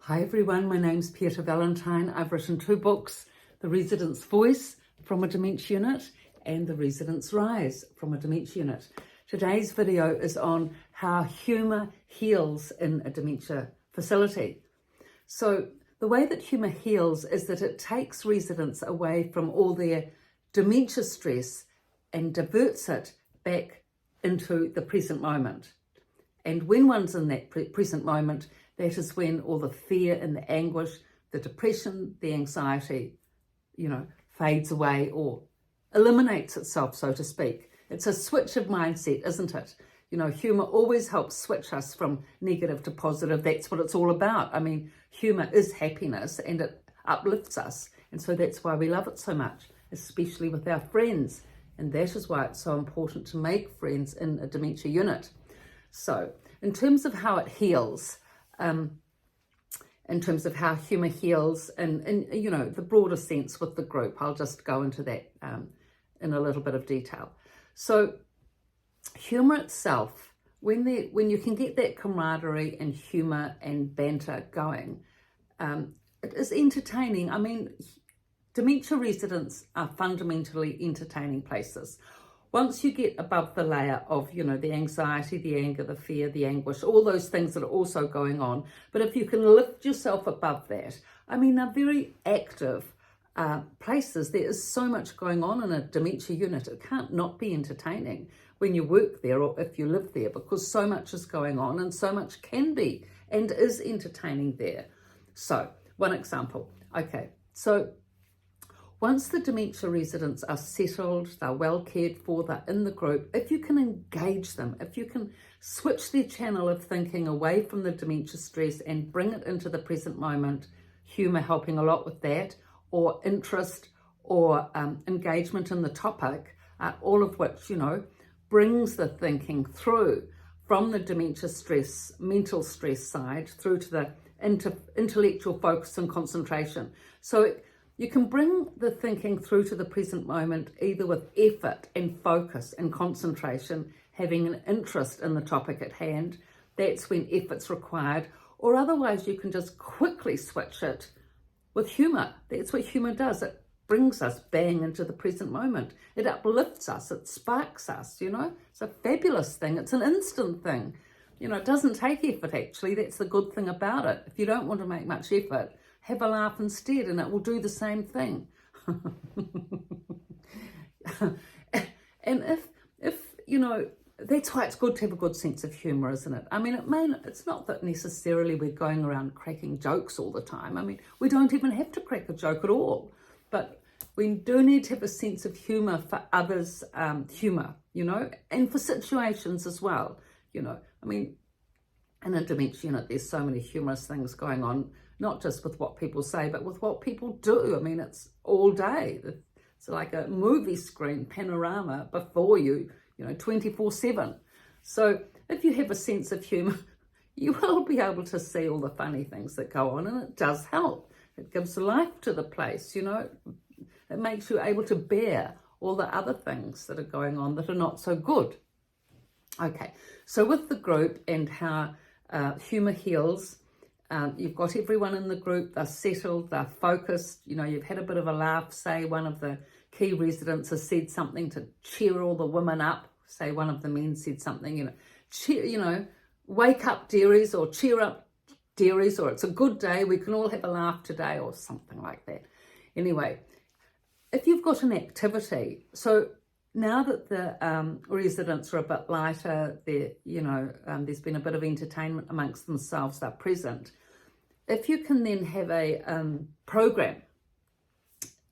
Hi everyone, my name's Pieta Valentine. I've written 2 books, The Resident's Voice from a Dementia Unit and The Resident's Rise from a Dementia Unit. Today's video is on how humour heals in a dementia facility. So the way that humour heals is that it takes residents away from all their dementia stress and diverts it back into the present moment. And when one's in that present moment, that is when all the fear and the anguish, the depression, the anxiety, fades away or eliminates itself, so to speak. It's a switch of mindset, isn't it? Humour always helps switch us from negative to positive. That's what it's all about. I mean, humour is happiness and it uplifts us. And so that's why we love it so much, especially with our friends. And that is why it's so important to make friends in a dementia unit. So in terms of how it heals, in terms of how humour heals and the broader sense with the group, I'll just go into that in a little bit of detail. So humour itself, when you can get that camaraderie and humour and banter going, it is entertaining. I mean, dementia residents are fundamentally entertaining places. Once you get above the layer of, the anxiety, the anger, the fear, the anguish, all those things that are also going on, but if you can lift yourself above that, I mean, they're very active places. There is so much going on in a dementia unit. It can't not be entertaining when you work there or if you live there, because so much is going on and so much can be and is entertaining there. So, one example. Okay, so once the dementia residents are settled, they're well cared for, they're in the group, if you can engage them, if you can switch their channel of thinking away from the dementia stress and bring it into the present moment, humour helping a lot with that, or interest or engagement in the topic, all of which, brings the thinking through from the dementia stress, mental stress side, through to the intellectual focus and concentration. So you can bring the thinking through to the present moment either with effort and focus and concentration, having an interest in the topic at hand. That's when effort's required. Or otherwise you can just quickly switch it with humour. That's what humour does. It brings us bang into the present moment. It uplifts us. It sparks us, It's a fabulous thing. It's an instant thing. It doesn't take effort, actually. That's the good thing about it. If you don't want to make much effort, have a laugh instead and it will do the same thing. And if that's why it's good to have a good sense of humour, isn't it? I mean, it's not that necessarily we're going around cracking jokes all the time. I mean, we don't even have to crack a joke at all. But we do need to have a sense of humour for others' humour, and for situations as well. I mean, in a dementia unit, there's so many humorous things going on, not just with what people say, but with what people do. I mean, it's all day. It's like a movie screen panorama before you, 24/7. So if you have a sense of humour, you will be able to see all the funny things that go on, and it does help. It gives life to the place, It makes you able to bear all the other things that are going on that are not so good. Okay, so with the group and how humour heals, you've got everyone in the group, they're settled, they're focused, you've had a bit of a laugh, say one of the key residents has said something to cheer all the women up, say one of the men said something, cheer, wake up dearies, or cheer up dearies, or it's a good day, we can all have a laugh today, or something like that. Anyway, if you've got an activity, so now that the residents are a bit lighter, there's been a bit of entertainment amongst themselves, they're present. If you can then have a program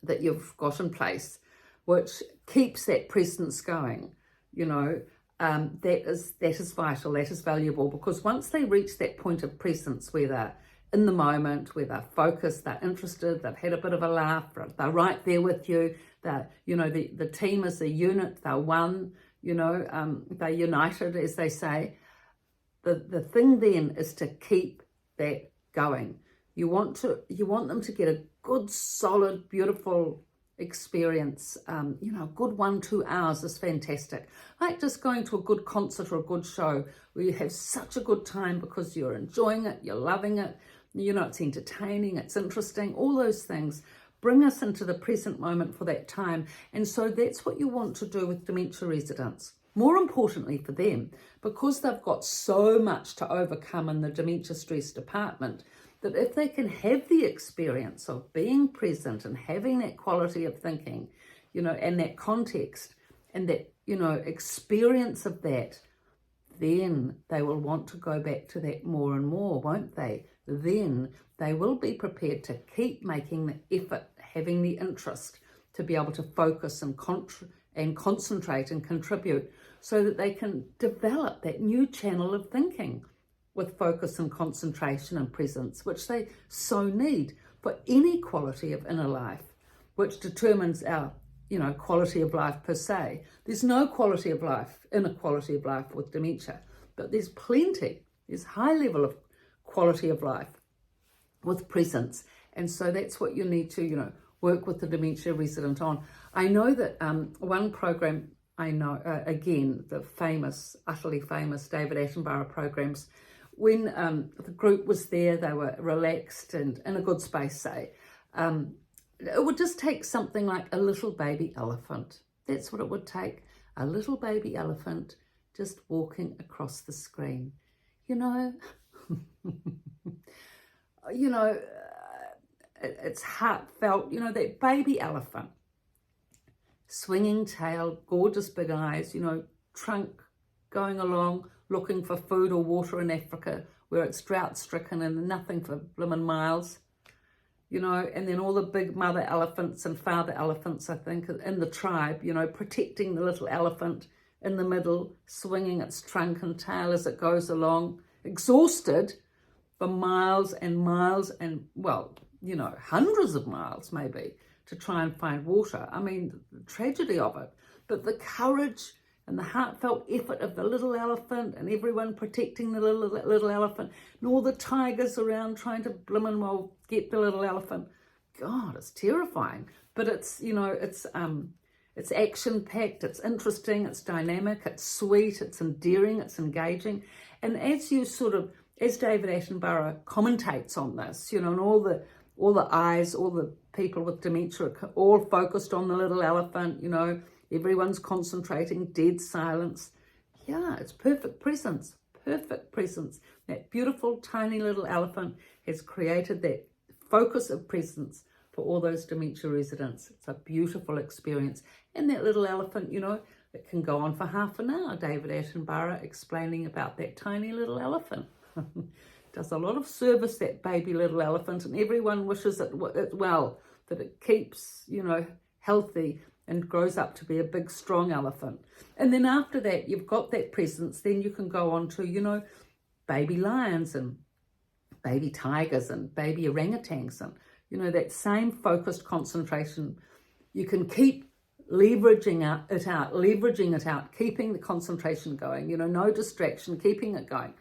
that you've got in place, which keeps that presence going, that is vital, that is valuable, because once they reach that point of presence where they're in the moment, where they're focused, they're interested, they've had a bit of a laugh, they're right there with you, they're, the team is a unit, they're one, they're united, as they say. The thing then is to keep that going. You want them to get a good, solid, beautiful experience. Good 1-2 hours is fantastic. Like just going to a good concert or a good show where you have such a good time because you're enjoying it, you're loving it, it's entertaining, it's interesting, all those things bring us into the present moment for that time. And so that's what you want to do with dementia residents. More importantly for them, because they've got so much to overcome in the dementia stress department, that if they can have the experience of being present and having that quality of thinking, and that context and that, experience of that, then they will want to go back to that more and more, won't they? Then they will be prepared to keep making the effort, having the interest to be able to focus and concentrate and contribute, so that they can develop that new channel of thinking with focus and concentration and presence, which they so need for any quality of inner life, which determines our quality of life per se. There's no quality of life, inner quality of life with dementia, but there's high level of quality of life with presence. And so that's what you need to, work with the dementia resident on. I know that one program, again, the utterly famous David Attenborough programs, when the group was there, they were relaxed and in a good space, say, it would just take something like a little baby elephant. That's what it would take. A little baby elephant just walking across the screen. It's heartfelt. That baby elephant, swinging tail, gorgeous big eyes, trunk going along, looking for food or water in Africa where it's drought stricken and nothing for blooming miles. And then all the big mother elephants and father elephants, I think, in the tribe, protecting the little elephant in the middle, swinging its trunk and tail as it goes along, exhausted for miles and miles and, hundreds of miles maybe, to try and find water. I mean, the tragedy of it. But the courage and the heartfelt effort of the little elephant and everyone protecting the little elephant and all the tigers around trying to get the little elephant. God, it's terrifying. But it's, it's action-packed, it's interesting, it's dynamic, it's sweet, it's endearing, it's engaging. And as David Attenborough commentates on this, and all the eyes, all the people with dementia are all focused on the little elephant, everyone's concentrating, dead silence. Yeah, it's perfect presence. That beautiful, tiny little elephant has created that focus of presence for all those dementia residents. It's a beautiful experience. And that little elephant, it can go on for half an hour. David Attenborough explaining about that tiny little elephant. Does a lot of service, that baby little elephant, and everyone wishes it well, that it keeps, healthy and grows up to be a big, strong elephant. And then after that, you've got that presence, then you can go on to, baby lions and baby tigers and baby orangutans and, that same focused concentration. You can keep leveraging it out, keeping the concentration going, no distraction, keeping it going.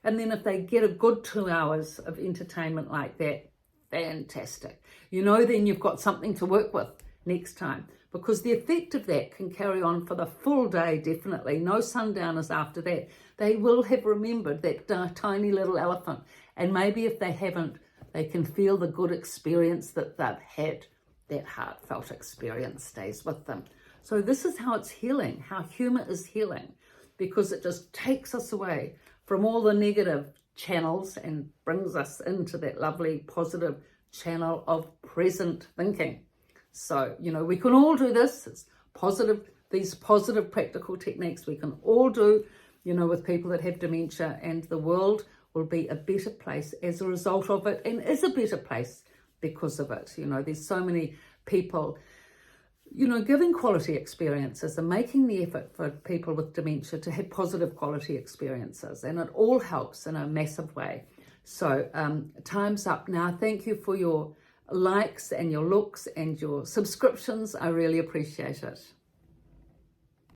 And then if they get a good 2 hours of entertainment like that, fantastic. Then you've got something to work with next time, because the effect of that can carry on for the full day, definitely. No sundowners after that. They will have remembered that tiny little elephant. And maybe if they haven't, they can feel the good experience that they've had. That heartfelt experience stays with them. So this is how it's healing, how humour is healing, because it just takes us away from all the negative channels and brings us into that lovely positive channel of present thinking. So, we can all do this. It's positive, these positive practical techniques we can all do, with people that have dementia, and the world will be a better place as a result of it, and is a better place because of it. There's so many people, giving quality experiences and making the effort for people with dementia to have positive quality experiences, and it all helps in a massive way. So time's up now. Thank you for your likes and your looks and your subscriptions. I really appreciate it.